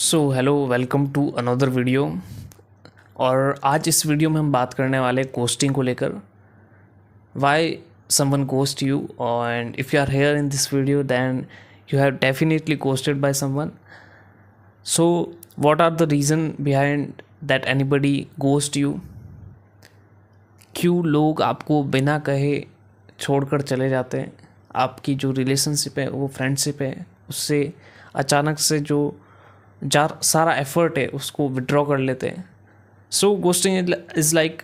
So hello, welcome to another video. और आज इस वीडियो में हम बात करने वाले घोस्टिंग को लेकर। Why someone ghost you, and if you are here in this video then you have definitely ghosted by someone. So what are the reason behind that anybody ghost you? क्यों लोग आपको बिना कहे छोड़कर चले जाते हैं? आपकी जो रिलेशनशिप है, वो फ्रेंडशिप है, उससे अचानक से जो सारा एफर्ट है उसको विड्रॉ कर लेते हैं। So ghosting is like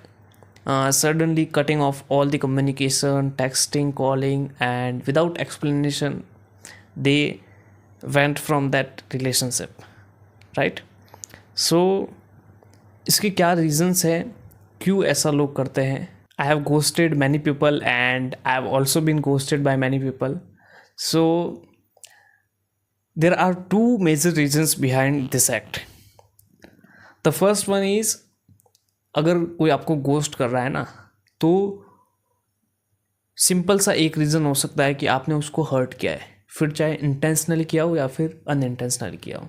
suddenly cutting off all the communication, texting, calling, and without explanation they went from that relationship, right? So इसके क्या रीजंस है, क्यों ऐसा लोग करते हैं? I have ghosted many people and I have also been ghosted by many people. So there are two major reasons behind this act. The first one is, अगर कोई आपको घोस्ट कर रहा है ना, तो सिंपल सा एक रीज़न हो सकता है कि आपने उसको हर्ट किया है, फिर चाहे इंटेंशनली किया हो या फिर अनइंटेंशनली किया हो.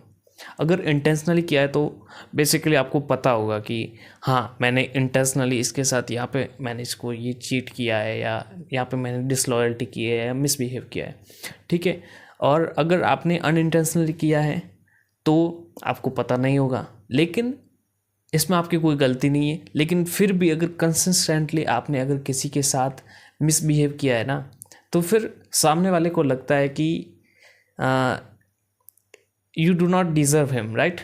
अगर इंटेंशनली किया है तो बेसिकली आपको पता होगा कि हाँ, मैंने इंटेंशनली इसके साथ यहाँ पे मैंने इसको ये चीट किया है, या यहाँ पे मैंने डिसलॉयल्टी की है या मिसबिहेव किया है, ठीक है. और अगर आपने अनइंटेंशनली किया है तो आपको पता नहीं होगा, लेकिन इसमें आपकी कोई गलती नहीं है. लेकिन फिर भी अगर कंसिस्टेंटली आपने अगर किसी के साथ मिसबिहेव किया है ना, तो फिर सामने वाले को लगता है कि you do not deserve him, right?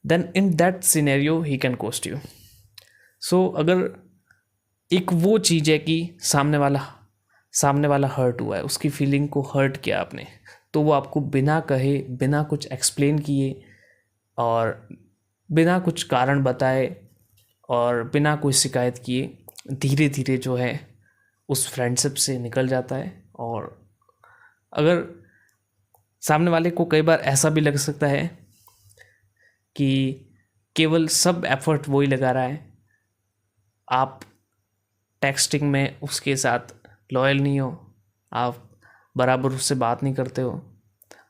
Then in that scenario he can ghost you. So अगर एक वो चीज़ है कि सामने वाला हर्ट हुआ है, उसकी फीलिंग को हर्ट किया आपने, तो वो आपको बिना कहे, बिना कुछ एक्सप्लेन किए और बिना कुछ कारण बताए और बिना कोई शिकायत किए धीरे धीरे जो है उस फ्रेंडशिप से निकल जाता है. और अगर सामने वाले को कई बार ऐसा भी लग सकता है कि केवल सब एफर्ट वही लगा रहा है, आप टेक्सटिंग में उसके साथ लॉयल नहीं हो, आप बराबर उससे बात नहीं करते हो,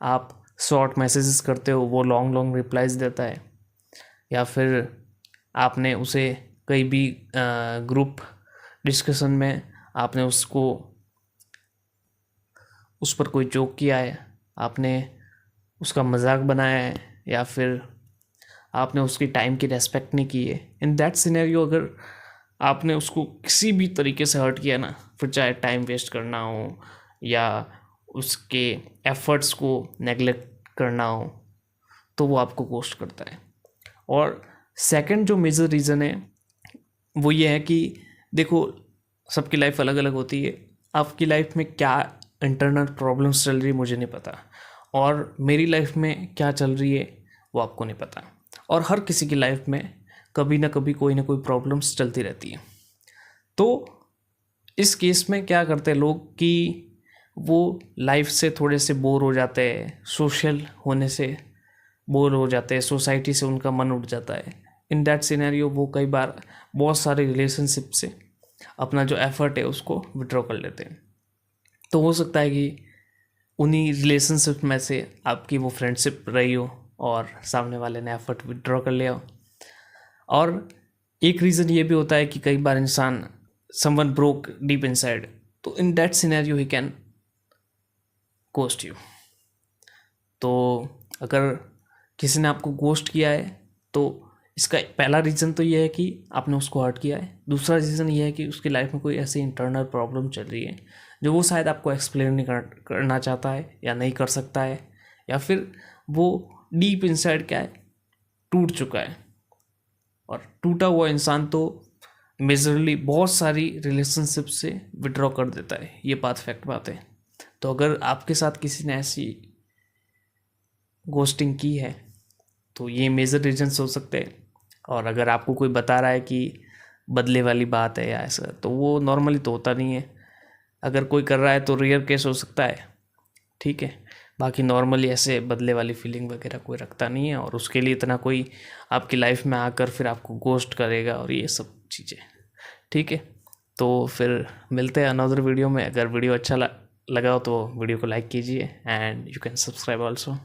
आप शॉर्ट मैसेजेस करते हो, वो लॉन्ग लॉन्ग रिप्लाइज देता है, या फिर आपने उसे कई भी ग्रुप डिस्कशन में आपने उस पर कोई जोक किया है, आपने उसका मजाक बनाया है, या फिर आपने उसकी टाइम की रेस्पेक्ट नहीं की है. इन दैट सिनेरियो अगर आपने उसको किसी भी तरीके से हर्ट किया ना, फिर चाहे टाइम वेस्ट करना हो या उसके एफर्ट्स को नेगलेक्ट करना हो, तो वो आपको घोस्ट करता है. और सेकंड जो मेजर रीज़न है वो ये है कि देखो, सबकी लाइफ अलग अलग होती है. आपकी लाइफ में क्या इंटरनल प्रॉब्लम्स चल रही है मुझे नहीं पता, और मेरी लाइफ में क्या चल रही है वो आपको नहीं पता. और हर किसी की लाइफ में कभी ना कभी कोई ना कोई प्रॉब्लम्स चलती रहती है. तो इस केस में क्या करते हैं लोग कि वो लाइफ से थोड़े से बोर हो जाते हैं, सोशल होने से बोर हो जाते हैं, सोसाइटी से उनका मन उठ जाता है. इन दैट सिनेरियो वो कई बार बहुत सारे रिलेशनशिप से अपना जो एफर्ट है उसको विड्रॉ कर लेते हैं. तो हो सकता है कि उन्हीं रिलेशनशिप में से आपकी वो फ्रेंडशिप रही हो और सामने वाले ने एफर्ट विड्रॉ कर लिया हो. और एक रीज़न ये भी होता है कि कई बार इंसान समवन ब्रोक डीप इनसाइड, तो इन that scenario he can ghost you. तो अगर किसी ने आपको घोस्ट किया है तो इसका पहला रीज़न तो ये है कि आपने उसको हर्ट किया है. दूसरा रीज़न ये है कि उसकी लाइफ में कोई ऐसी इंटरनल प्रॉब्लम चल रही है जो वो शायद आपको एक्सप्लेन नहीं करना चाहता है या नहीं कर सकता है, या फिर वो डीप इनसाइड क्या है, टूट चुका है. और टूटा हुआ इंसान तो मेजरली बहुत सारी रिलेशनशिप से विड्रॉ कर देता है, ये फैक्ट बात है. तो अगर आपके साथ किसी ने ऐसी घोस्टिंग की है तो ये मेजर रीजन्स हो सकते हैं. और अगर आपको कोई बता रहा है कि बदले वाली बात है या ऐसा, तो वो नॉर्मली तो होता नहीं है. अगर कोई कर रहा है तो रेयर केस हो सकता है, ठीक है. बाकी नॉर्मली ऐसे बदले वाली फीलिंग वगैरह कोई रखता नहीं है, और उसके लिए इतना कोई आपकी लाइफ में आकर फिर आपको घोस्ट करेगा और ये सब चीज़ें, ठीक है. तो फिर मिलते हैं अनदर वीडियो में. अगर वीडियो अच्छा लगा हो तो वीडियो को लाइक कीजिए, and you can subscribe also.